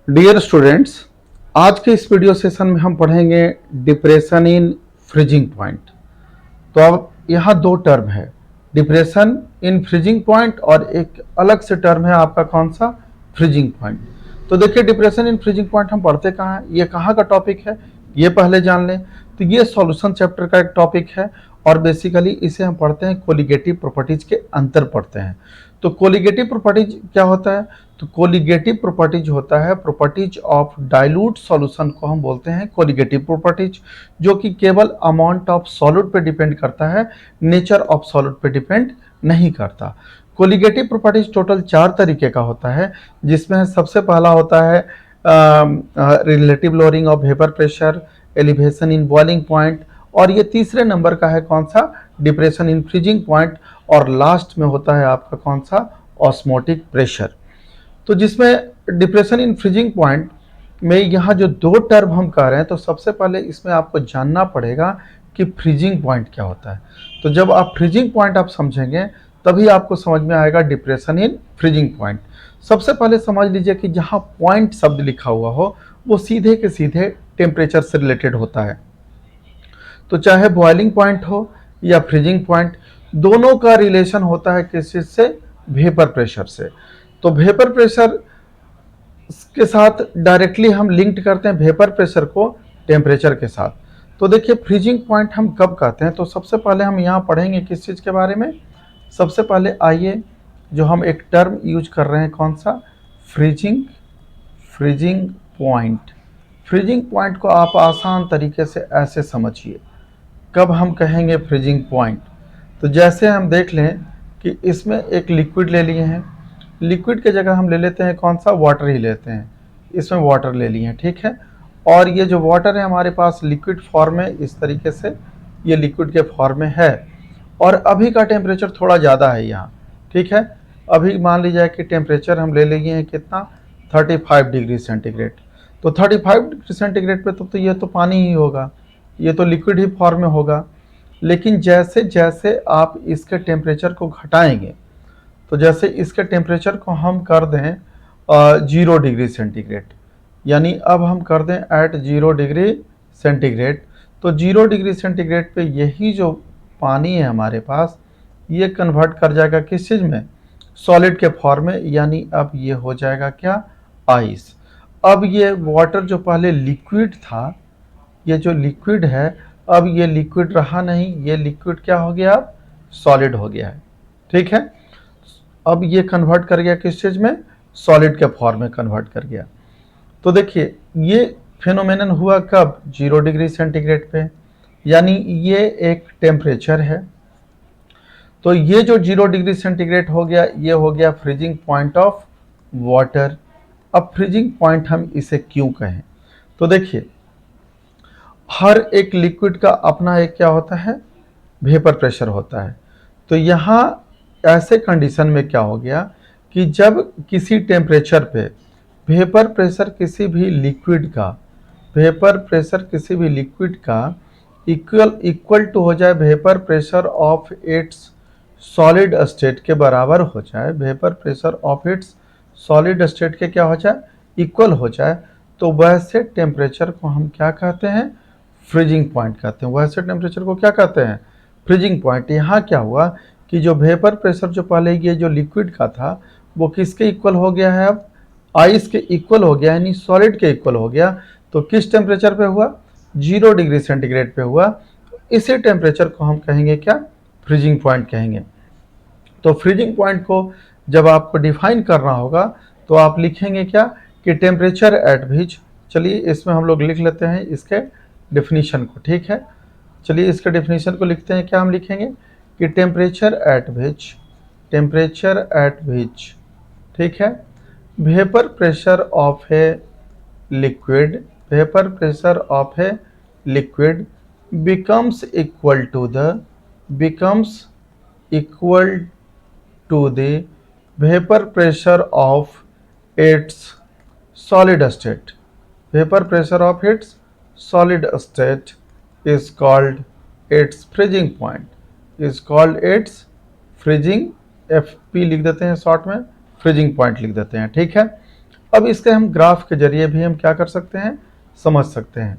Dear students, आज के इस वीडियो सेशन में हम पढ़ेंगे डिप्रेशन इन फ्रीजिंग पॉइंट। तो अब यहाँ दो टर्म है, डिप्रेशन इन फ्रीजिंग पॉइंट और एक अलग से टर्म है आपका कौन सा, फ्रीजिंग पॉइंट। तो देखिए डिप्रेशन इन फ्रीजिंग पॉइंट हम पढ़ते कहाँ हैं, ये कहाँ का टॉपिक है ये पहले जान लें। तो ये सॉल्यूशन चैप्टर का एक टॉपिक है और बेसिकली इसे हम पढ़ते हैं कोलिगेटिव प्रॉपर्टीज के अंतर पढ़ते हैं। तो कोलिगेटिव प्रॉपर्टीज क्या होता है, तो कोलिगेटिव प्रॉपर्टीज होता है प्रॉपर्टीज ऑफ डाइल्यूट सॉल्यूशन को हम बोलते हैं कोलिगेटिव प्रॉपर्टीज, जो कि केवल अमाउंट ऑफ सॉलिड पे डिपेंड करता है, नेचर ऑफ सॉलिड पे डिपेंड नहीं करता। कोलिगेटिव प्रॉपर्टीज टोटल 4 तरीके का होता है, जिसमें सबसे पहला होता है relative lowering of vapour pressure, elevation in boiling point, और ये तीसरे नंबर का है कौन सा, डिप्रेशन इन फ्रीजिंग पॉइंट, और लास्ट में होता है आपका कौन सा, ऑस्मोटिक प्रेशर। तो जिसमें डिप्रेशन इन फ्रीजिंग पॉइंट में यहाँ जो दो टर्म हम कह रहे हैं, तो सबसे पहले इसमें आपको जानना पड़ेगा कि फ्रीजिंग पॉइंट क्या होता है। तो जब आप फ्रीजिंग पॉइंट आप समझेंगे तभी आपको समझ में आएगा डिप्रेशन इन फ्रीजिंग पॉइंट। सबसे पहले समझ लीजिए कि जहाँ पॉइंट शब्द लिखा हुआ हो वो सीधे के सीधे टेम्परेचर से रिलेटेड होता है। तो चाहे बॉइलिंग पॉइंट हो या फ्रीजिंग पॉइंट, दोनों का रिलेशन होता है किस चीज से, वेपर प्रेशर से। तो वेपर प्रेशर के साथ डायरेक्टली हम लिंक्ड करते हैं वेपर प्रेशर को टेम्परेचर के साथ। तो देखिए फ्रीजिंग पॉइंट हम कब कहते हैं, तो सबसे पहले हम यहाँ पढ़ेंगे किस चीज़ के बारे में। सबसे पहले आइए जो हम एक टर्म यूज कर रहे हैं कौन सा, फ्रीजिंग पॉइंट। फ्रीजिंग पॉइंट को आप आसान तरीके से ऐसे समझिए, कब हम कहेंगे फ्रीजिंग पॉइंट, तो जैसे हम देख लें कि इसमें एक लिक्विड ले लिए हैं, लिक्विड के जगह हम ले लेते हैं कौन सा, वाटर ही लेते हैं, इसमें वाटर ले लिए हैं, ठीक है। और ये जो वाटर है हमारे पास लिक्विड फॉर्म में, इस तरीके से ये लिक्विड के फॉर्म में है, और अभी का टेम्परेचर थोड़ा ज़्यादा है यहाँ, ठीक है। अभी मान लीजिए कि टेम्परेचर हम ले लिए हैं कितना, 35 डिग्री सेंटीग्रेड। तो 35 डिग्री सेंटीग्रेड पे तो ये तो पानी ही होगा, ये तो लिक्विड ही फॉर्म में होगा। लेकिन जैसे जैसे आप इसके टेम्परेचर को घटाएंगे, तो जैसे इसके टेम्परेचर को हम कर दें 0 डिग्री सेंटीग्रेड, यानी अब हम कर दें एट 0 डिग्री सेंटीग्रेड, तो 0 डिग्री सेंटीग्रेड पे यही जो पानी है हमारे पास, ये कन्वर्ट कर जाएगा किस चीज़ में, सॉलिड के फॉर्म में, यानी अब ये हो जाएगा क्या, आइस। अब ये वाटर जो पहले लिक्विड था, ये जो लिक्विड है अब ये लिक्विड रहा नहीं, ये लिक्विड क्या हो गया, अब सॉलिड हो गया है, ठीक है। अब ये कन्वर्ट कर गया किस चीज़ में, सॉलिड के फॉर्म में कन्वर्ट कर गया। तो देखिए ये फिनोमेनन हुआ कब, 0 डिग्री सेंटीग्रेड पे, यानी ये एक टेम्परेचर है। तो ये जो 0 डिग्री सेंटीग्रेड हो गया, ये हो गया फ्रीजिंग पॉइंट ऑफ वाटर। अब फ्रीजिंग पॉइंट हम इसे क्यों कहें, तो देखिए हर एक लिक्विड का अपना एक क्या होता है, वेपर प्रेशर होता है। तो यहाँ ऐसे कंडीशन में क्या हो गया कि जब किसी टेम्परेचर पे वेपर प्रेशर किसी भी लिक्विड का, वेपर प्रेशर किसी भी लिक्विड का इक्वल टू हो जाए vapour pressure of its solid state के बराबर हो जाए, vapour pressure of its solid state के क्या हो जाए, इक्वल हो जाए, तो वैसे टेम्परेचर को हम क्या कहते हैं, फ्रीजिंग पॉइंट कहते हैं। वैसे टेम्परेचर को क्या कहते हैं, फ्रीजिंग पॉइंट। यहाँ क्या हुआ कि जो वेपर प्रेशर जो पहले ये जो लिक्विड का था वो किसके इक्वल हो गया है, अब आइस के इक्वल हो गया, यानी सॉलिड के इक्वल हो गया। तो किस टेम्परेचर पे हुआ, 0 डिग्री सेंटीग्रेड पे हुआ। इसी टेम्परेचर को हम कहेंगे क्या, फ्रीजिंग पॉइंट कहेंगे। तो फ्रीजिंग पॉइंट को जब आपको डिफाइन करना होगा तो आप लिखेंगे क्या, कि टेम्परेचर एट विच, चलिए इसमें हम लोग लिख लेते हैं इसके डेफिनीशन को, ठीक है। चलिए इसके डेफिनीशन को लिखते हैं, क्या हम लिखेंगे कि टेम्परेचर एट विच, ठीक है, vapour pressure of a liquid, vapour pressure of a liquid becomes equal to the vapor pressure of its solid state. Vapor pressure of its solid state is called its freezing point, is called its freezing, FP लिख देते हैं short में, freezing point लिख देते हैं, ठीक है। अब इसके हम ग्राफ के जरिए भी हम क्या कर सकते हैं, समझ सकते हैं।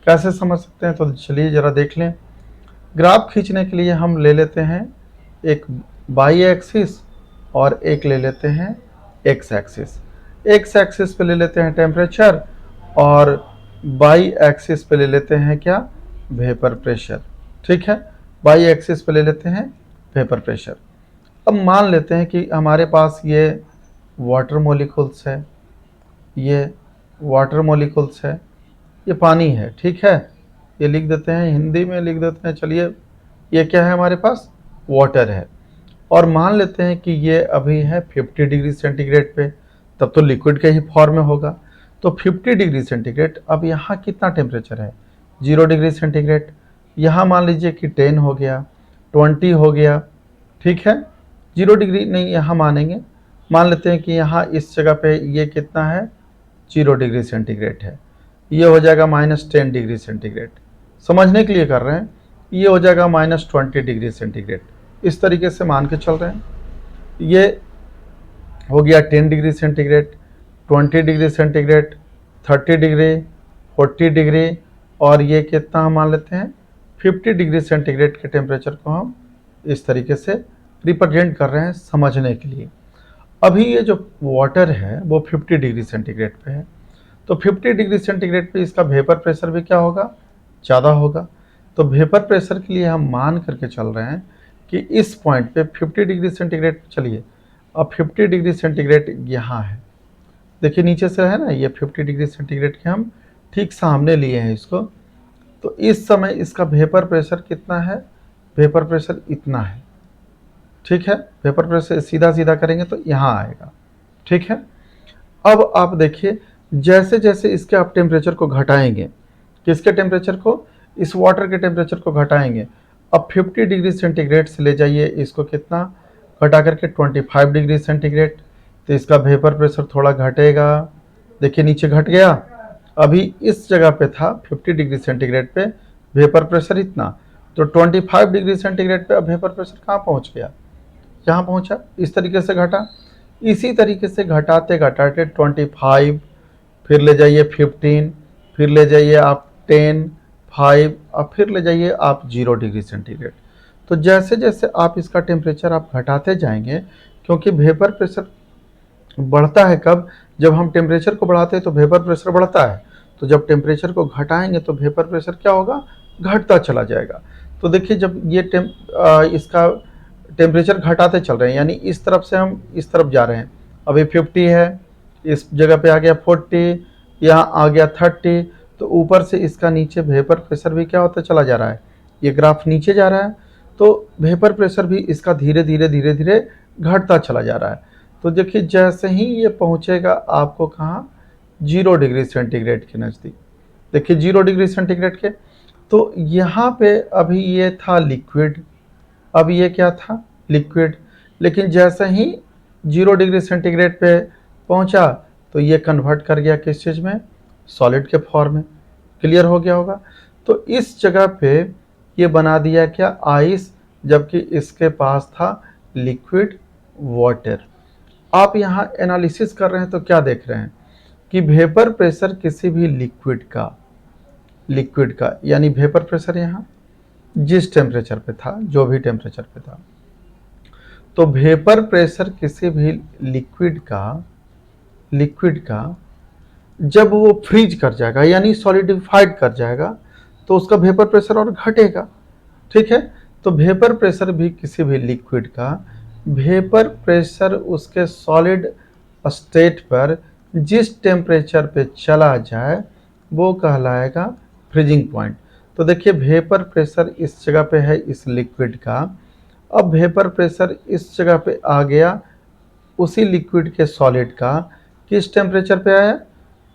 कैसे समझ सकते हैं, तो चलिए ज़रा देख लें। ग्राफ खींचने के लिए हम ले लेते हैं एक वाई एक्सिस और एक ले लेते हैं एक्स एक्सिस। एक्स एक्सिस पे ले लेते हैं टेम्परेचर और वाई एक्सिस पे ले लेते हैं क्या, वेपर प्रेशर। ठीक है, वाई एक्सिस पे ले लेते हैं वेपर प्रेशर। अब मान लेते हैं कि हमारे पास ये वाटर मॉलिक्यूल्स है, ये वाटर मॉलिक्यूल्स है, ये पानी है। ठीक है, ये लिख देते हैं, हिंदी में लिख देते हैं। चलिए, ये क्या है हमारे पास, वाटर है। और मान लेते हैं कि ये अभी है 50 डिग्री सेंटीग्रेड पे, तब तो लिक्विड के ही फॉर्म में होगा। तो 50 डिग्री सेंटीग्रेड, अब यहाँ कितना टेम्परेचर है, 0 डिग्री सेंटीग्रेड। यहाँ मान लीजिए कि 10 हो गया, 20 हो गया। ठीक है, 0 डिग्री नहीं यहाँ मानेंगे, मान लेते हैं कि यहाँ इस जगह पे ये कितना है, 0 डिग्री सेंटीग्रेड है। ये हो जाएगा -10 डिग्री सेंटीग्रेड। समझने के लिए कर रहे हैं, ये हो जाएगा -20 डिग्री सेंटीग्रेड। इस तरीके से मान के चल रहे हैं। ये हो गया 10 degree centigrade, 20 degree centigrade, 30 degree, 40 degree, और ये कितना हम मान लेते हैं 50 डिग्री सेंटीग्रेड के टेम्परेचर को हम इस तरीके से रिप्रेजेंट कर रहे हैं समझने के लिए। अभी ये जो वाटर है वो 50 डिग्री सेंटीग्रेड पे है, तो 50 डिग्री सेंटीग्रेड पे इसका वेपर प्रेशर भी क्या होगा, ज़्यादा होगा। तो वेपर प्रेशर के लिए हम मान करके चल रहे हैं कि इस पॉइंट पे 50 डिग्री सेंटीग्रेड, चलिए अब 50 डिग्री सेंटीग्रेड यहाँ है, देखिए नीचे से है ना, ये 50 डिग्री सेंटीग्रेड के हम ठीक सामने लिए हैं इसको। तो इस समय इसका वेपर प्रेशर कितना है, वेपर प्रेशर इतना है। ठीक है, वेपर प्रेशर सीधा सीधा करेंगे तो यहाँ आएगा। ठीक है, अब आप देखिए जैसे जैसे इसके आप टेम्परेचर को घटाएंगे, किसके टेम्परेचर को, इस वाटर के टेम्परेचर को घटाएंगे। अब 50 डिग्री सेंटीग्रेड से ले जाइए इसको कितना, घटा करके 25 डिग्री सेंटीग्रेड, तो इसका वेपर प्रेशर थोड़ा घटेगा। देखिए नीचे घट गया। अभी इस जगह पे था 50 डिग्री सेंटीग्रेड पे वेपर प्रेशर इतना, तो 25 डिग्री सेंटीग्रेड पे अब वेपर प्रेशर कहाँ पहुँच गया, यहाँ पहुँचा। इस तरीके से घटा, इसी तरीके से घटाते घटाते 25, फिर ले जाइए 15, फिर ले जाइए आप 10, 5, और फिर ले जाइए आप 0 डिग्री सेंटीग्रेड। तो जैसे जैसे आप इसका टेम्परेचर आप घटाते जाएंगे, क्योंकि वेपर प्रेशर बढ़ता है कब, जब हम टेम्परेचर को बढ़ाते हैं तो वेपर प्रेशर बढ़ता है, तो जब टेम्परेचर को घटाएंगे तो वेपर प्रेशर क्या होगा, घटता चला जाएगा। तो देखिए जब ये इसका टेम्परेचर घटाते चल रहे हैं, यानी इस तरफ से हम इस तरफ जा रहे हैं। अभी 50 है, इस जगह पे आ गया 40, यहाँ आ गया 30, तो ऊपर से इसका नीचे वेपर प्रेशर भी क्या होता चला जा रहा है, ये ग्राफ नीचे जा रहा है, तो वेपर प्रेशर भी इसका धीरे धीरे धीरे धीरे घटता चला जा रहा है। तो देखिए जैसे ही ये पहुँचेगा आपको कहाँ, 0 डिग्री सेंटीग्रेड के नज़दीक। देखिए 0 डिग्री सेंटीग्रेड के, तो यहाँ पे अभी ये था लिक्विड, अब ये क्या था, लिक्विड। लेकिन जैसे ही 0 डिग्री सेंटीग्रेड पे पहुंचा तो ये कन्वर्ट कर गया किस चीज़ में, सॉलिड के फॉर्म में। क्लियर हो गया होगा। तो इस जगह पे ये बना दिया क्या, आइस, जबकि इसके पास था लिक्विड वाटर। आप यहाँ एनालिसिस कर रहे हैं तो क्या देख रहे हैं कि वेपर प्रेशर किसी भी लिक्विड का यानी वेपर प्रेशर यहाँ जिस टेम्परेचर पे था, जो भी टेम्परेचर पे था, तो वेपर प्रेशर किसी भी लिक्विड का जब वो फ्रीज कर जाएगा यानी सॉलिडिफाइड कर जाएगा तो उसका वेपर प्रेशर और घटेगा। ठीक है, तो वेपर प्रेशर भी किसी भी लिक्विड का वेपर प्रेशर उसके सॉलिड स्टेट पर जिस टेम्परेचर पे चला जाए वो कहलाएगा फ्रीजिंग पॉइंट। तो देखिए वेपर प्रेशर इस जगह पे है इस लिक्विड का, अब वेपर प्रेशर इस जगह पे आ गया उसी लिक्विड के सॉलिड का, किस टेम्परेचर पे आया,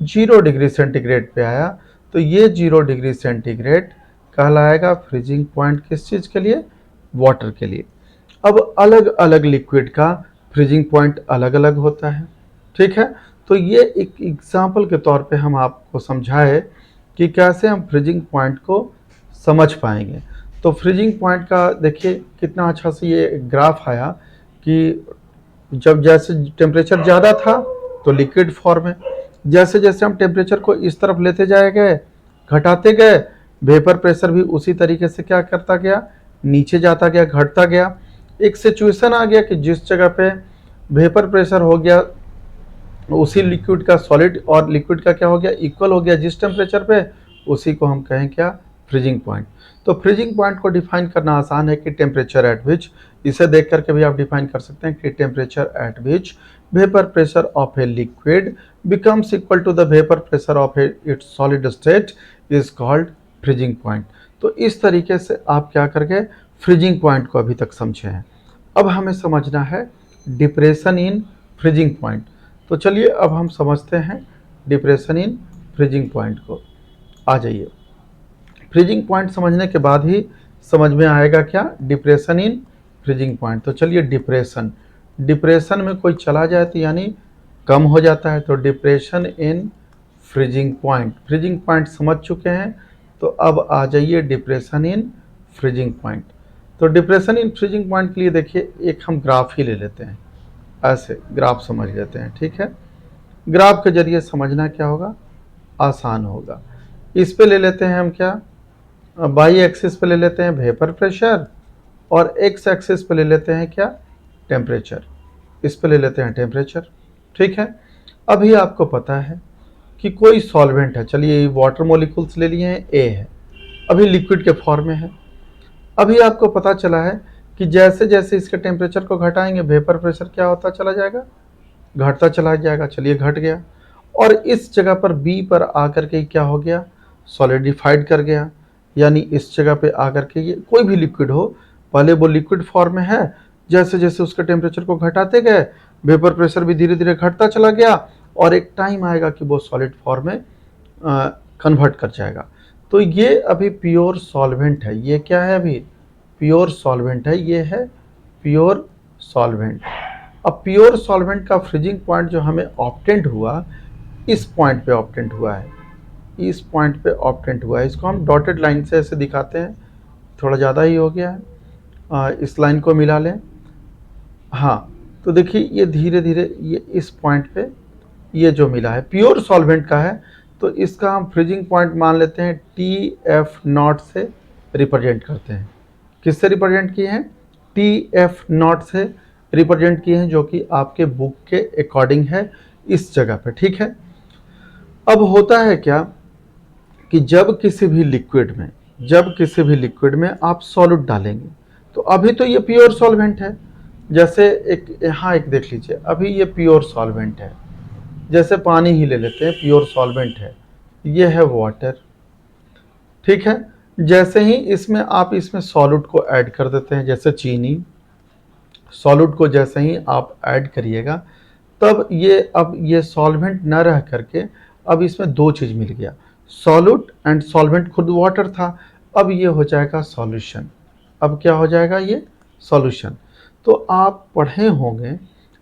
0 डिग्री सेंटीग्रेड पे आया। तो ये 0 डिग्री सेंटीग्रेड कहलाएगा फ्रीजिंग पॉइंट किस चीज़ के लिए, वाटर के लिए। अब अलग अलग लिक्विड का फ्रीजिंग पॉइंट अलग अलग होता है। ठीक है, तो ये एक एग्जाम्पल के तौर पे हम आपको समझाए कि कैसे हम फ्रीजिंग पॉइंट को समझ पाएंगे। तो फ्रीजिंग पॉइंट का देखिए कितना अच्छा से ये ग्राफ आया कि जब जैसे टेम्परेचर ज़्यादा था तो लिक्विड फॉर्म है। जैसे जैसे हम टेम्परेचर को इस तरफ लेते जाए गए, घटाते गए, वेपर प्रेशर भी उसी तरीके से क्या करता गया, नीचे जाता गया, घटता गया। एक सिचुएशन आ गया कि जिस जगह पे वेपर प्रेशर हो गया उसी लिक्विड का सॉलिड और लिक्विड का क्या हो गया, इक्वल हो गया जिस टेम्परेचर पे, उसी को हम कहें क्या, फ्रीजिंग पॉइंट। तो फ्रीजिंग पॉइंट को डिफाइन करना आसान है कि टेम्परेचर एट विच, इसे देख करके भी आप डिफाइन कर सकते हैं कि temperature at which vapour pressure of a liquid becomes equal to the vapour pressure of its solid state is called freezing point. तो इस तरीके से आप क्या करके फ्रीजिंग पॉइंट को अभी तक समझे हैं। अब हमें समझना है डिप्रेशन इन फ्रीजिंग पॉइंट। तो चलिए अब हम समझते हैं डिप्रेशन इन फ्रीजिंग पॉइंट को। आ जाइए, फ्रीजिंग पॉइंट समझने के बाद ही समझ में आएगा क्या, डिप्रेशन इन फ्रीजिंग पॉइंट। तो चलिए, डिप्रेशन में कोई चला जाए तो यानी कम हो जाता है, तो डिप्रेशन इन फ्रीजिंग पॉइंट समझ चुके हैं। तो अब आ जाइए डिप्रेशन इन फ्रीजिंग पॉइंट। तो डिप्रेशन इन फ्रीजिंग पॉइंट के लिए देखिए एक हम ग्राफ ही ले लेते हैं, ऐसे ग्राफ समझ लेते हैं, ठीक है। ग्राफ के जरिए समझना क्या होगा, आसान होगा। इस पे ले लेते हैं हम क्या, बाई एक्सिस पे ले लेते हैं वेपर प्रेशर और एक्स एक्सिस पे ले लेते हैं क्या, टेम्परेचर। इस पे ले लेते हैं टेम्परेचर, ठीक है। अभी आपको पता है कि कोई सॉल्वेंट है, चलिए वाटर मॉलिक्यूल्स ले लिए हैं, ए है, अभी लिक्विड के फॉर्म में है। अभी आपको पता चला है कि जैसे जैसे इसके टेम्परेचर को घटाएंगे वेपर प्रेशर क्या होता चला जाएगा, घटता चला जाएगा। चलिए घट गया, और इस जगह पर बी पर आकर के क्या हो गया, सॉलिडिफाइड कर गया। यानी इस जगह पे आकर के ये कोई भी लिक्विड हो, पहले वो लिक्विड फॉर्म में है, जैसे जैसे उसके टेम्परेचर को घटाते गए वेपर प्रेशर भी धीरे धीरे घटता चला गया, और एक टाइम आएगा कि वो सॉलिड फॉर्म में कन्वर्ट कर जाएगा। तो ये अभी प्योर सॉल्वेंट है। ये क्या है, अभी प्योर सॉल्वेंट है, ये है प्योर सॉल्वेंट। अब प्योर सॉल्वेंट का फ्रीजिंग पॉइंट जो हमें ऑब्टेंड हुआ, इस पॉइंट पे ऑब्टेंड हुआ है, इस पॉइंट पे ऑब्टेंड हुआ है। इसको हम डॉटेड लाइन से ऐसे दिखाते हैं, थोड़ा ज़्यादा ही हो गया है, इस लाइन को मिला लें। हाँ, तो देखिए ये धीरे धीरे ये इस पॉइंट पे ये जो मिला है प्योर सॉल्वेंट का है, तो इसका हम फ्रीजिंग पॉइंट मान लेते हैं TF0 से रिप्रेजेंट करते हैं। किससे रिप्रेजेंट किए हैं, TF0 से रिप्रेजेंट किए हैं, जो कि आपके बुक के अकॉर्डिंग है इस जगह पे, ठीक है। अब होता है क्या कि जब किसी भी लिक्विड में आप सॉल्यूट डालेंगे, तो अभी तो ये प्योर सॉल्वेंट है। जैसे एक यहाँ एक देख लीजिए, अभी ये प्योर सॉल्वेंट है, जैसे पानी ही ले लेते हैं, प्योर सॉल्वेंट है, ये है वाटर, ठीक है। जैसे ही इसमें सॉल्यूट को ऐड कर देते हैं, जैसे चीनी, सॉल्यूट को जैसे ही आप ऐड करिएगा, तब अब ये सॉल्वेंट न रह करके अब इसमें दो चीज़ मिल गया, सॉल्यूट एंड सॉल्वेंट खुद वाटर था, अब ये हो जाएगा सॉल्यूशन। अब क्या हो जाएगा, ये सॉल्यूशन। तो आप पढ़े होंगे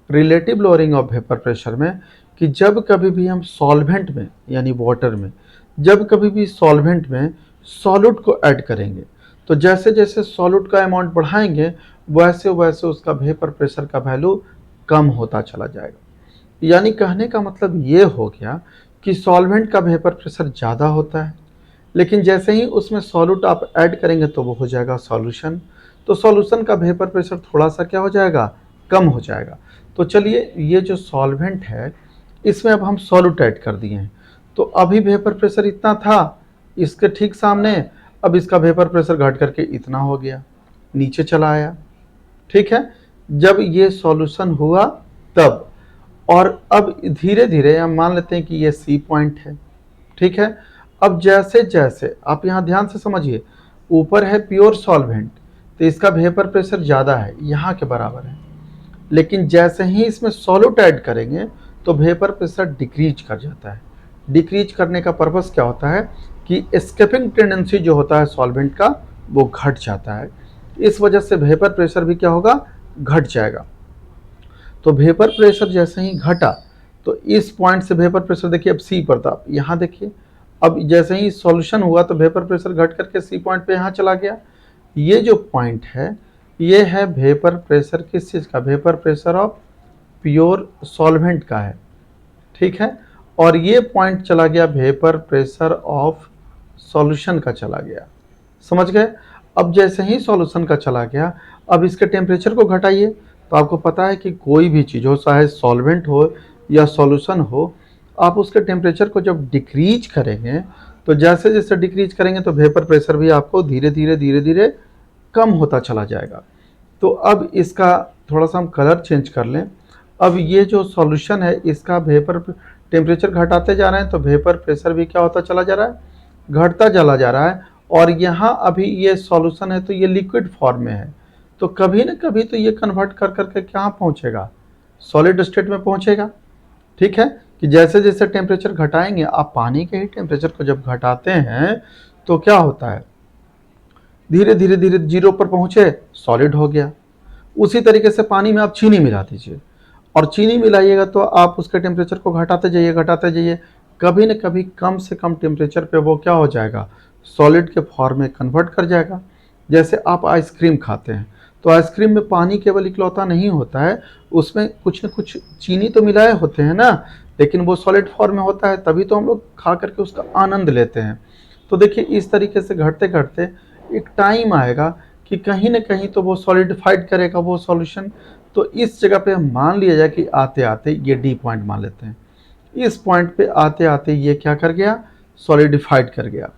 relative lowering of vapour pressure में कि जब कभी भी हम सॉल्वेंट में यानी वाटर में, जब कभी भी सॉल्वेंट में सॉल्यूट को ऐड करेंगे, तो जैसे जैसे सॉल्यूट का अमाउंट बढ़ाएंगे वैसे वैसे उसका वेपर प्रेशर का वैल्यू कम होता चला जाएगा। यानी कहने का मतलब ये हो गया कि सॉल्वेंट का वेपर प्रेशर ज़्यादा होता है, लेकिन जैसे ही उसमें सॉल्यूट आप ऐड करेंगे तो वो हो जाएगा सॉल्यूशन। तो सॉल्यूशन का वेपर प्रेशर थोड़ा सा क्या हो जाएगा, कम हो जाएगा। तो चलिए ये जो सॉल्वेंट है इसमें अब हम सॉल्यूट ऐड कर दिए हैं, तो अभी वेपर प्रेशर इतना था, इसके ठीक सामने अब इसका वेपर प्रेशर घट करके इतना हो गया, नीचे चला आया, ठीक है। जब ये सॉल्यूशन हुआ तब, और अब धीरे धीरे हम मान लेते हैं कि ये सी पॉइंट है, ठीक है। अब जैसे जैसे आप यहाँ ध्यान से समझिए, ऊपर है प्योर सॉल्वेंट, तो इसका वेपर प्रेशर ज़्यादा है, यहाँ के बराबर है, लेकिन जैसे ही इसमें सॉल्यूट ऐड करेंगे तो वेपर प्रेशर डिक्रीज कर जाता है। डिक्रीज करने का पर्पस क्या होता है कि एस्केपिंग टेंडेंसी जो होता है सॉल्वेंट का वो घट जाता है, इस वजह से वेपर प्रेशर भी क्या होगा, घट जाएगा। तो वेपर प्रेशर जैसे ही घटा तो इस पॉइंट से वेपर प्रेशर देखिए अब सी पर था, यहाँ देखिए अब जैसे ही सॉल्यूशन हुआ तो वेपर प्रेशर घट करके सी पॉइंट पे यहाँ चला गया। ये जो पॉइंट है ये है वेपर प्रेशर, किस चीज़ का, vapour pressure of pure solvent का है, ठीक है, और ये पॉइंट चला गया वेपर प्रेशर ऑफ सॉल्यूशन का चला गया, समझ गए। अब जैसे ही सॉल्यूशन का चला गया, अब इसके टेम्परेचर को घटाइए, तो आपको पता है कि कोई भी चीज़ हो, चाहे सॉल्वेंट हो या सॉल्यूशन हो, आप उसके टेम्परेचर को जब डिक्रीज करेंगे, तो जैसे जैसे डिक्रीज करेंगे तो वेपर प्रेशर भी आपको धीरे धीरे कम होता चला जाएगा। तो अब इसका थोड़ा सा हम कलर चेंज कर लें। अब ये जो सॉल्यूशन है, इसका वेपर टेम्परेचर घटाते जा रहे हैं, तो वेपर प्रेशर भी क्या होता चला जा रहा है, घटता चला जा रहा है। और यहाँ अभी ये सॉल्यूशन है तो ये लिक्विड फॉर्म में है, तो कभी ना कभी तो ये कन्वर्ट कर करके कहाँ पहुँचेगा, सॉलिड स्टेट में पहुँचेगा। ठीक है, कि जैसे जैसे टेम्परेचर घटाएंगे, आप पानी के ही टेम्परेचर को जब घटाते हैं तो क्या होता है, धीरे धीरे जीरो पर पहुँचे, सॉलिड हो गया। उसी तरीके से पानी में आप चीनी मिला दीजिए, और चीनी मिलाइएगा तो आप उसके टेम्परेचर को घटाते जाइए, कभी न कभी कम से कम टेम्परेचर पे वो क्या हो जाएगा, सॉलिड के फॉर्म में कन्वर्ट कर जाएगा। जैसे आप आइसक्रीम खाते हैं, तो आइसक्रीम में पानी केवल इकलौता नहीं होता है, उसमें कुछ न कुछ चीनी तो मिलाए होते हैं ना, लेकिन वो सॉलिड फॉर्म में होता है, तभी तो हम लोग खा करके उसका आनंद लेते हैं। तो देखिए इस तरीके से घटते घटते एक टाइम आएगा कि कहीं ना कहीं तो वो सॉलिडिफाइड करेगा वो सॉल्यूशन। तो इस जगह पे हम मान लिया जाए कि आते आते ये डी पॉइंट मान लेते हैं, इस पॉइंट पे आते आते ये क्या कर गया, सॉलिडिफाइड कर गया।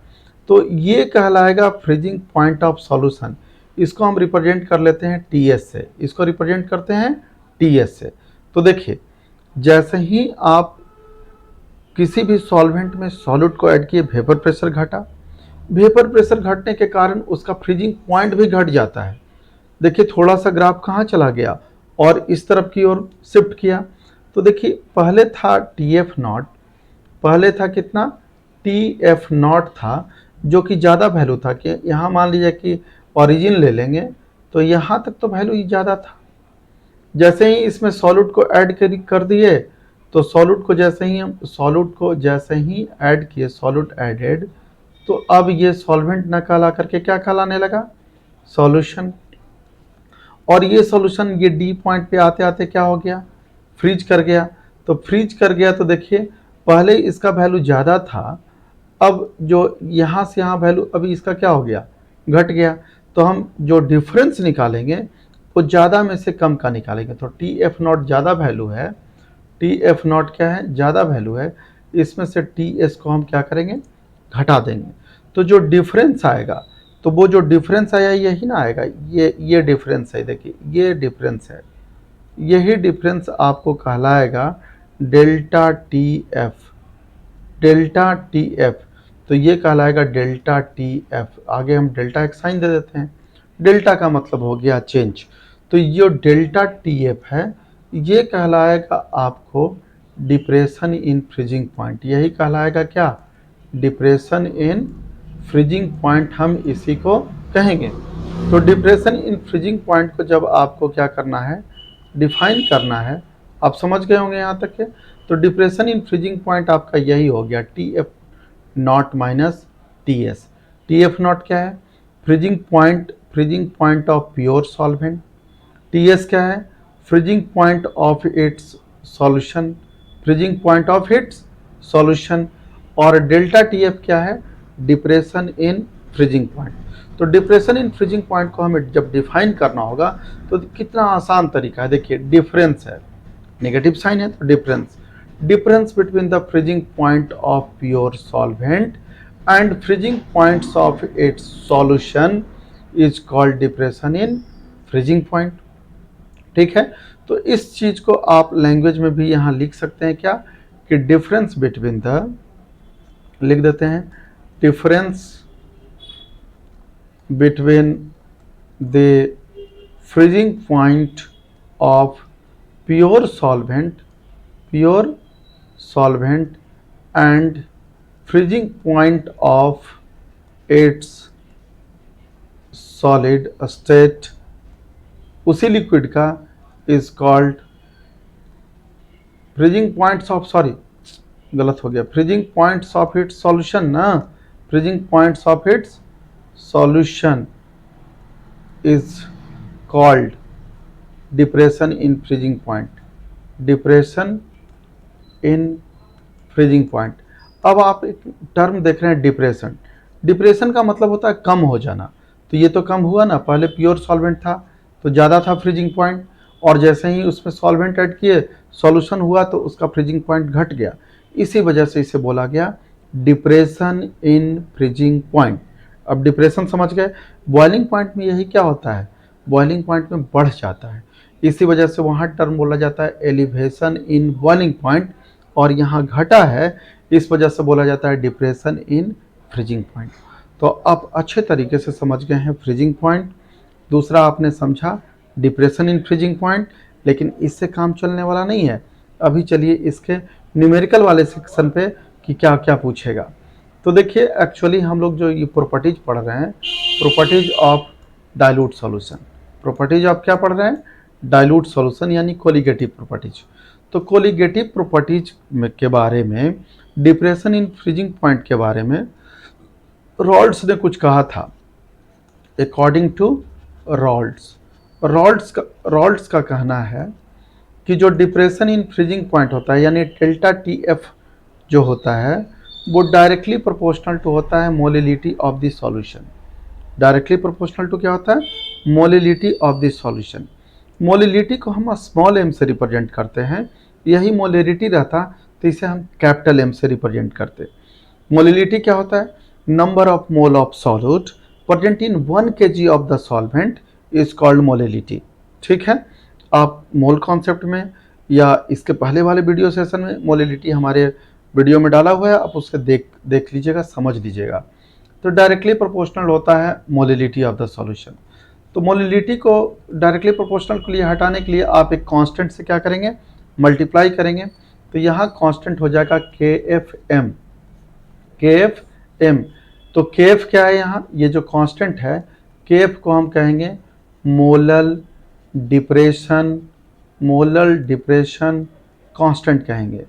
तो ये कहलाएगा फ्रीजिंग पॉइंट ऑफ सॉल्यूशन। इसको हम रिप्रेजेंट कर लेते हैं टीएस से, इसको रिप्रेजेंट करते हैं टीएस से। तो देखिए जैसे ही आप किसी भी सॉल्वेंट में सॉलिड को ऐड किए, वेपर प्रेशर घटा, वेपर प्रेशर घटने के कारण उसका फ्रीजिंग पॉइंट भी घट जाता है। देखिए थोड़ा सा ग्राफ कहाँ चला गया, और इस तरफ की ओर शिफ्ट किया। तो देखिए पहले था टी एफ नॉट, पहले था कितना, टी एफ नॉट था, जो कि ज़्यादा वैल्यू था। कि यहाँ मान लीजिए कि ओरिजिन ले लेंगे तो यहाँ तक तो वैल्यू ही ज़्यादा था। जैसे ही इसमें सॉलिड को ऐड कर दिए, तो सॉलिड को जैसे ही हम ऐड किए, सॉलिड एडेड, तो अब ये सॉल्वेंट न कहला करके क्या कहलाने लगा, सॉल्यूशन। और ये सॉल्यूशन ये डी पॉइंट पे आते आते क्या हो गया, फ्रीज कर गया। तो फ्रीज कर गया तो देखिए पहले इसका वैल्यू ज़्यादा था, अब जो यहाँ से यहाँ वैल्यू अभी इसका क्या हो गया, घट गया। तो हम जो डिफरेंस निकालेंगे वो ज़्यादा में से कम का निकालेंगे। तो टी एफ नॉट ज़्यादा वैल्यू है, टी एफ नॉट क्या है, ज़्यादा वैल्यू है, इसमें से टी एस को हम क्या करेंगे, घटा देंगे। तो जो डिफरेंस आएगा, तो वो जो डिफरेंस आया यही ना आएगा, ये डिफरेंस है, देखिए ये डिफरेंस है, यही डिफरेंस आपको कहलाएगा delta T F, delta T F. तो ये कहलाएगा डेल्टा टी एफ। आगे हम डेल्टा एक साइन दे देते हैं, डेल्टा का मतलब हो गया चेंज। तो ये डेल्टा टी एफ है, ये कहलाएगा आपको डिप्रेशन इन फ्रीजिंग पॉइंट, यही कहलाएगा क्या, डिप्रेशन इन फ्रीजिंग पॉइंट, हम इसी को कहेंगे। तो डिप्रेशन इन फ्रीजिंग पॉइंट को जब आपको क्या करना है, डिफाइन करना है, आप समझ गए होंगे यहाँ तक के। तो डिप्रेशन इन फ्रीजिंग पॉइंट आपका यही हो गया, T F not minus T S. T F not क्या है, freezing point of pure solvent. T S क्या है, freezing point of its solution, freezing point of its solution. और डेल्टा टी एफ क्या है, डिप्रेशन इन फ्रीजिंग पॉइंट। तो depression in freezing point को हमें जब डिफाइन करना होगा तो कितना आसान तरीका है, देखिए डिफरेंस है, नेगेटिव साइन है तो difference between the freezing point of pure solvent and freezing points of its solution is called depression in freezing point. ठीक है, तो इस चीज को आप लैंग्वेज में भी यहाँ लिख सकते हैं क्या, कि डिफरेंस बिटवीन द, लिख देते हैं, difference between the freezing point of pure solvent and freezing point of its solid state, उसी लिक्विड का, is called freezing points of, sorry गलत हो गया, freezing points of its solution ना, freezing points of its solution is called depression in freezing point, depression in freezing point. अब आप एक term देख रहे हैं डिप्रेशन। डिप्रेशन का मतलब होता है कम हो जाना, तो ये तो कम हुआ ना, पहले प्योर सॉल्वेंट था तो ज़्यादा था फ्रीजिंग पॉइंट, और जैसे ही उसमें सॉल्वेंट ऐड किए सॉल्यूशन हुआ तो उसका फ्रीजिंग पॉइंट घट गया। इसी वजह से इसे बोला गया डिप्रेशन इन फ्रीजिंग पॉइंट। अब डिप्रेशन समझ गए। बॉइलिंग पॉइंट में यही क्या होता है, बॉइलिंग पॉइंट में बढ़ जाता है, इसी वजह से वहाँ टर्म बोला जाता है एलिवेशन इन बॉइलिंग पॉइंट, और यहाँ घटा है इस वजह से बोला जाता है डिप्रेशन इन फ्रीजिंग पॉइंट। तो आप अच्छे तरीके से समझ गए हैं फ्रीजिंग पॉइंट। दूसरा आपने समझा डिप्रेशन इन फ्रीजिंग पॉइंट, लेकिन इससे काम चलने वाला नहीं है। अभी चलिए इसके न्यूमेरिकल वाले सेक्शन पे कि क्या क्या पूछेगा। तो देखिए एक्चुअली हम लोग जो ये प्रॉपर्टीज पढ़ रहे हैं, properties of dilute solution, properties of क्या पढ़ रहे हैं, डाइल्यूट सॉल्यूशन यानी कोलिगेटिव प्रॉपर्टीज। तो कोलिगेटिव प्रॉपर्टीज के बारे में, डिप्रेशन इन फ्रीजिंग पॉइंट के बारे में रॉल्ड्स ने कुछ कहा था। अकॉर्डिंग टू रॉल्ड्स का कहना है कि जो डिप्रेशन इन फ्रीजिंग पॉइंट होता है यानी डेल्टा टी एफ जो होता है वो डायरेक्टली प्रोपोर्शनल टू होता है molality of the solution. Directly proportional to क्या होता है, molality of the solution. Molality को हम स्मॉल एम से रिप्रेजेंट करते हैं, यही मोलिलिटी रहता तो इसे हम कैपिटल एम से रिप्रेजेंट करते। मोलिलिटी क्या होता है, number of mole of solute present in 1 kg of the solvent is called molality. ठीक है, आप मोल कॉन्सेप्ट में या इसके पहले वाले वीडियो सेशन में मोलिलिटी हमारे वीडियो में डाला हुआ है, आप उसके देख लीजिएगा, समझ लीजिएगा। तो डायरेक्टली प्रोपोर्शनल होता है मोलिलिटी ऑफ द सॉल्यूशन। तो मोलिलिटी को डायरेक्टली प्रोपोर्शनल के लिए हटाने के लिए आप एक कांस्टेंट से क्या करेंगे, मल्टीप्लाई करेंगे। तो यहाँ कांस्टेंट हो जाएगा के एफ एम। तो के एफ क्या है, यहाँ ये जो कांस्टेंट है के एफ को हम कहेंगे मोलल डिप्रेशन कांस्टेंट कहेंगे,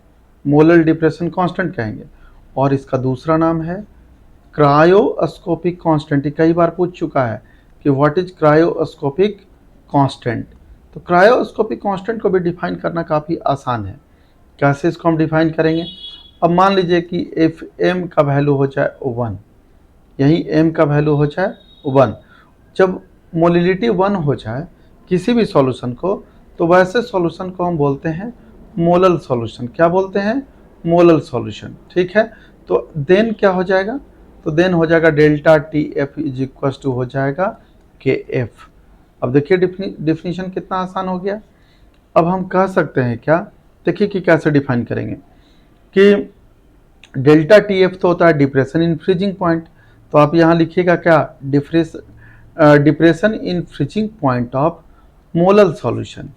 मोलल डिप्रेशन कांस्टेंट कहेंगे। और इसका दूसरा नाम है क्रायोस्कोपिक कांस्टेंट। कई बार पूछ चुका है कि व्हाट इज क्रायोस्कोपिक कांस्टेंट। तो क्रायोस्कोपिक कांस्टेंट को भी डिफाइन करना काफ़ी आसान है। कैसे इसको हम डिफाइन करेंगे, अब मान लीजिए कि एफ एम का वैल्यू हो जाए 1, यही एम का वैल्यू हो जाए 1। जब मोलिलिटी 1 हो जाए किसी भी सॉल्यूशन को, तो वैसे सॉल्यूशन को हम बोलते हैं मोलल सॉल्यूशन। क्या बोलते हैं, मोलल सॉल्यूशन। ठीक है, तो देन क्या हो जाएगा, तो देन हो जाएगा delta T F is equal to हो जाएगा के एफ। अब देखिए डिफिनीशन कितना आसान हो गया। अब हम कह सकते हैं क्या, देखिए कि कैसे डिफाइन करेंगे कि डेल्टा टी एफ तो होता है डिप्रेशन इन फ्रीजिंग पॉइंट। तो आप यहाँ लिखिएगा क्या, depression in freezing point of molal solution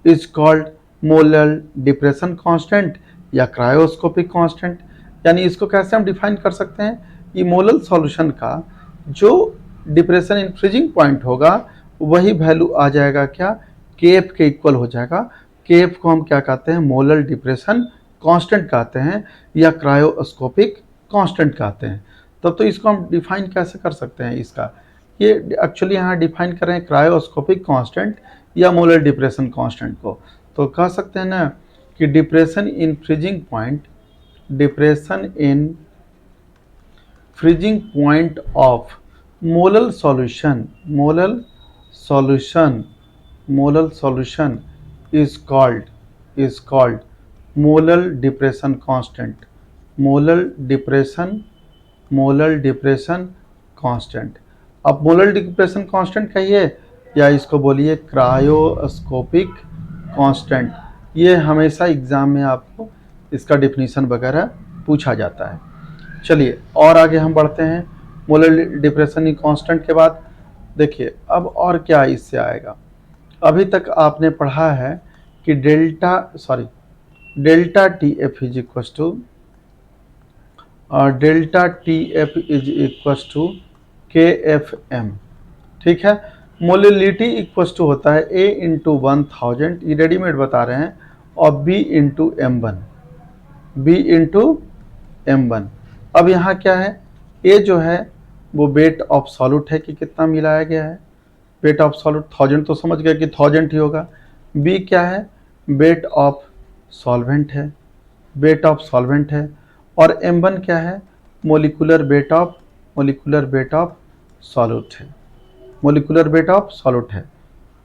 is called molal depression constant या क्रायोस्कोपिक कांस्टेंट। यानी इसको कैसे हम डिफाइन कर सकते हैं, ये मोलल सॉल्यूशन का जो डिप्रेशन इन फ्रीजिंग पॉइंट होगा वही वैल्यू आ जाएगा क्या, के एफ के इक्वल हो जाएगा। के एफ को हम क्या कहते हैं, मोलल डिप्रेशन कांस्टेंट कहते हैं या क्रायोस्कोपिक कांस्टेंट कहते हैं। तब तो इसको हम डिफाइन कैसे कर सकते हैं, इसका ये एक्चुअली यहाँ डिफाइन कर रहे हैं क्रायोस्कोपिक कांस्टेंट या मोलर डिप्रेशन कांस्टेंट को। तो कह सकते हैं ना कि depression in freezing point of molal solution is called molal depression constant. Molal depression constant. अब मोलल डिप्रेशन कांस्टेंट कहिए या इसको बोलिए क्रायोस्कोपिक कांस्टेंट। ये हमेशा एग्जाम में आपको इसका डिफिनीशन वगैरह पूछा जाता है। चलिए और आगे हम बढ़ते हैं। मोलल डिप्रेशन कांस्टेंट के बाद देखिए अब और क्या इससे आएगा। अभी तक आपने पढ़ा है कि delta T F is equal to K F M. ठीक है, मोलिलिटी इक्वल टू होता है A इंटू 1000, ये रेडीमेड बता रहे हैं, और B इंटू M1। अब यहाँ क्या है, A जो है वो वेट ऑफ सॉल्यूट है कि कितना मिलाया गया है, वेट ऑफ सॉल्यूट 1000 तो समझ गए कि 1000 ही होगा। B क्या है, वेट ऑफ सॉल्वेंट है, और M1 क्या है, मोलिकुलर वेट ऑफ सॉल्यूट है, मोलिकुलर वेट ऑफ सॉल्यूट है।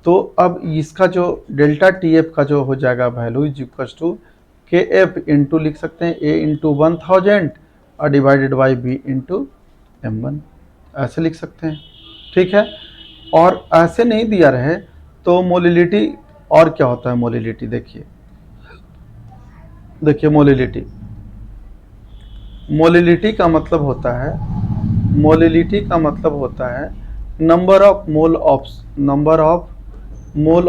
तो अब इसका जो डेल्टा TF का जो हो जाएगा value is equal to KF into लिख सकते हैं A इंटू 1000 और divided by B into M1, ऐसे लिख सकते हैं। ठीक है, और ऐसे नहीं दिया रहे तो मोलिलिटी, और क्या होता है मोलिलिटी, देखिए मोलिलिटी का मतलब होता है, मोलिलिटी का मतलब होता है नंबर ऑफ मोल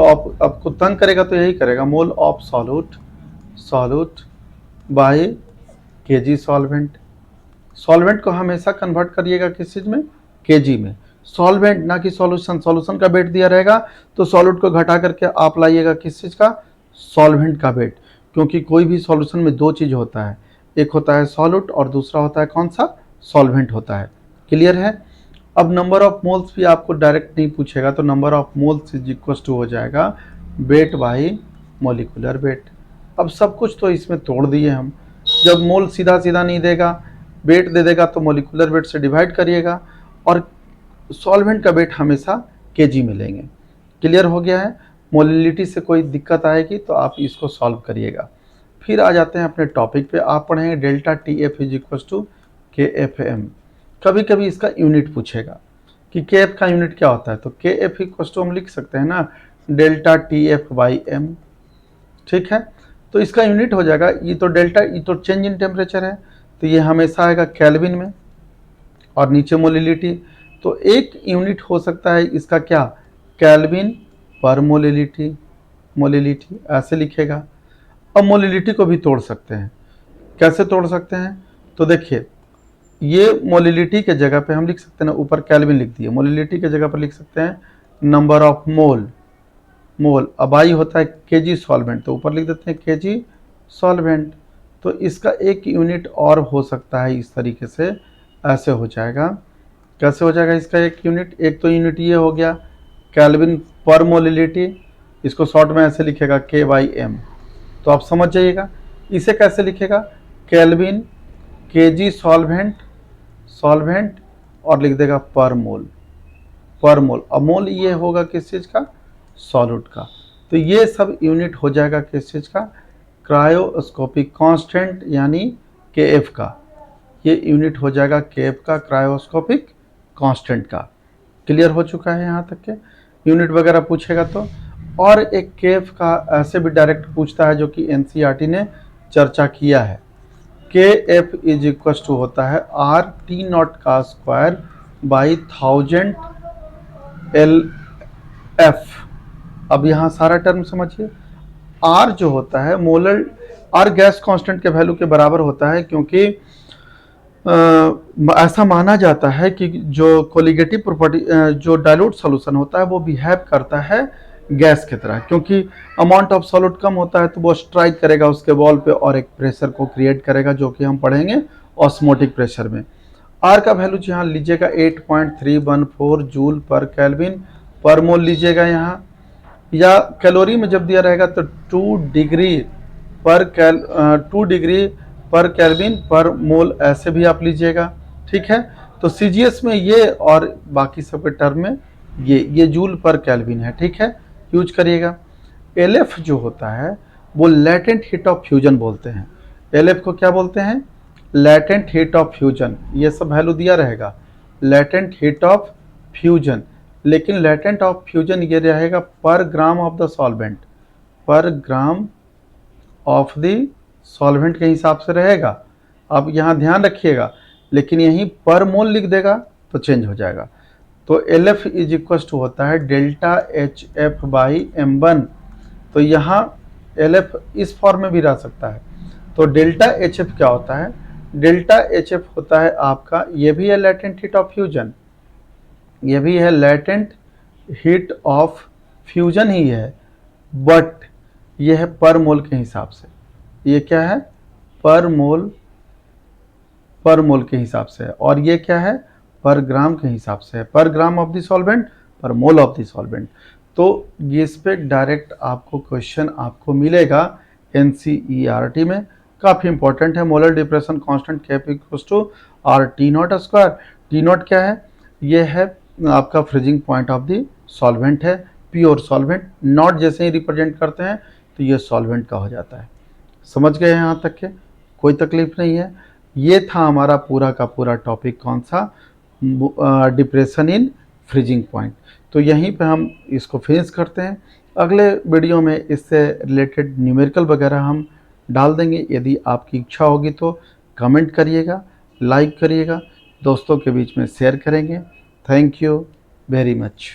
ऑफ, आपको तंग करेगा तो यही करेगा, mole of solute by KG solvent. Solvent को हमेशा कन्वर्ट करिएगा किस चीज में, केजी में, सॉल्वेंट ना कि सॉल्यूशन। सॉल्यूशन का वेट दिया रहेगा तो सॉल्यूट को घटा करके आप लाइएगा किस चीज का, सॉल्वेंट का वेट, क्योंकि कोई भी सॉल्यूशन में दो चीज होता है, एक होता है सॉल्यूट और दूसरा होता है कौन सा, सॉल्वेंट होता है। क्लियर है। अब नंबर ऑफ मोल्स भी आपको डायरेक्ट नहीं पूछेगा, तो number of moles is equal to हो जाएगा वेट बाई मोलिकुलर वेट। अब सब कुछ तो इसमें तोड़ दिए हम, जब मोल सीधा सीधा नहीं देगा, वेट दे देगा तो मोलिकुलर वेट से डिवाइड करिएगा, और सॉल्वेंट का वेट हमेशा केजी में लेंगे। क्लियर हो गया है। मोलिलिटी से कोई दिक्कत आएगी तो आप इसको सॉल्व करिएगा। फिर आ जाते हैं अपने टॉपिक पे, आप पढ़ेंगे delta TF is equal to KFM। कभी कभी इसका यूनिट पूछेगा कि KF का यूनिट क्या होता है, तो KF इक्वल टू हम लिख सकते हैं ना डेल्टा TF बाई M। ठीक है, तो इसका यूनिट हो जाएगा, ये तो डेल्टा, ये तो चेंज इन टेम्परेचर है, तो ये हमेशा आएगा केल्विन में, और नीचे मोलिलिटी, तो एक यूनिट हो सकता है इसका क्या, केल्विन पर मोलिलिटी ऐसे लिखेगा। अब मोलिलिटी को भी तोड़ सकते हैं, कैसे तोड़ सकते हैं, तो देखिए ये मोलिलिटी के जगह पे हम लिख सकते हैं ना, ऊपर केल्विन लिख दिए, मोलिलिटी के जगह पर लिख सकते हैं नंबर ऑफ मोल। अब आई होता है केजी सॉल्वेंट, तो ऊपर लिख देते हैं केजी सॉल्वेंट। तो इसका एक यूनिट और हो सकता है इस तरीके से, ऐसे हो जाएगा। कैसे हो जाएगा इसका एक यूनिट, एक तो यूनिट ये हो गया केल्विन पर मोलिलिटी, इसको शॉर्ट में ऐसे लिखेगा K/M, तो आप समझ जाइएगा। इसे कैसे लिखेगा, केल्विन केजी सॉल्वेंट और लिख देगा पर मोल। अब मोल ये होगा किस चीज़ का, सॉल्यूट का। तो ये सब यूनिट हो जाएगा किस चीज़ का, क्रायोस्कोपिक कांस्टेंट यानी KF का, ये यूनिट हो जाएगा KF का, क्रायोस्कोपिक कांस्टेंट का। क्लियर हो चुका है यहाँ तक के, यूनिट वगैरह पूछेगा तो। और एक KF का ऐसे भी डायरेक्ट पूछता है जो कि NCERT ने चर्चा किया है, KF इज इक्वल टू होता है RT0 का स्क्वायर बाई 1000 LF। अब यहाँ सारा टर्म समझिए, R जो होता है मोलर, R गैस कांस्टेंट के वैल्यू के बराबर होता है, क्योंकि ऐसा माना जाता है कि जो कोलिगेटिव प्रॉपर्टी, जो डाइल्यूट सॉल्यूशन होता है वो बिहेव करता है गैस की तरह, क्योंकि अमाउंट ऑफ सॉल्यूट कम होता है तो वो स्ट्राइक करेगा उसके वॉल पे और एक प्रेशर को क्रिएट करेगा, जो कि हम पढ़ेंगे ऑस्मोटिक प्रेशर में। आर का वैल्यू यहाँ लीजिएगा 8.314 जूल पर केल्विन पर मोल लीजिएगा यहाँ, या कैलोरी में जब दिया रहेगा तो 2 डिग्री पर केल्विन पर मोल ऐसे भी आप लीजिएगा। ठीक है, तो CGS में ये और बाकी सब के टर्म में ये जूल पर केल्विन है। ठीक है, यूज करिएगा। LF जो होता है वो लेटेंट हीट ऑफ फ्यूजन बोलते हैं। LF को क्या बोलते हैं, लेटेंट हीट ऑफ फ्यूजन। ये सब वैल्यू दिया रहेगा, लेटेंट हीट ऑफ फ्यूजन, लेकिन लेटेंट ऑफ फ्यूजन ये रहेगा पर ग्राम ऑफ द सॉल्वेंट, पर ग्राम ऑफ द सॉल्वेंट के हिसाब से रहेगा। अब यहाँ ध्यान रखिएगा, लेकिन यहीं पर मोल लिख देगा तो चेंज हो जाएगा। तो LF इज इक्वल टू होता है डेल्टा HF बाई M1। तो यहाँ LF इस फॉर्म में भी रह सकता है। तो डेल्टा HF क्या होता है, डेल्टा HF होता है आपका, ये भी है लेटेंट हीट ऑफ फ्यूजन, ये भी है लेटेंट हीट ऑफ फ्यूजन ही है, बट ये है पर मोल के हिसाब से। ये क्या है, पर मोल के हिसाब से है, और ये क्या है, पर ग्राम के हिसाब से है, पर ग्राम ऑफ द सॉल्वेंट पर मोल ऑफ द सॉल्वेंट। तो ये इस पे डायरेक्ट आपको क्वेश्चन आपको मिलेगा NCERT में, काफ़ी इंपॉर्टेंट है। Molar depression constant Kf equals to R T naught square. T naught क्या है? ये है आपका freezing point of the solvent है, प्योर सॉल्वेंट। नॉट जैसे ही रिप्रेजेंट करते हैं तो ये सॉल्वेंट का हो जाता है। समझ गए यहाँ तक के? कोई तकलीफ नहीं है। ये था हमारा पूरा का पूरा टॉपिक, कौन सा? Depression in freezing point. तो यहीं पे हम इसको फिनिश करते हैं। अगले वीडियो में इससे रिलेटेड न्यूमेरिकल वगैरह हम डाल देंगे। यदि आपकी इच्छा होगी तो कमेंट करिएगा, लाइक करिएगा, दोस्तों के बीच में शेयर करेंगे। Thank you very much.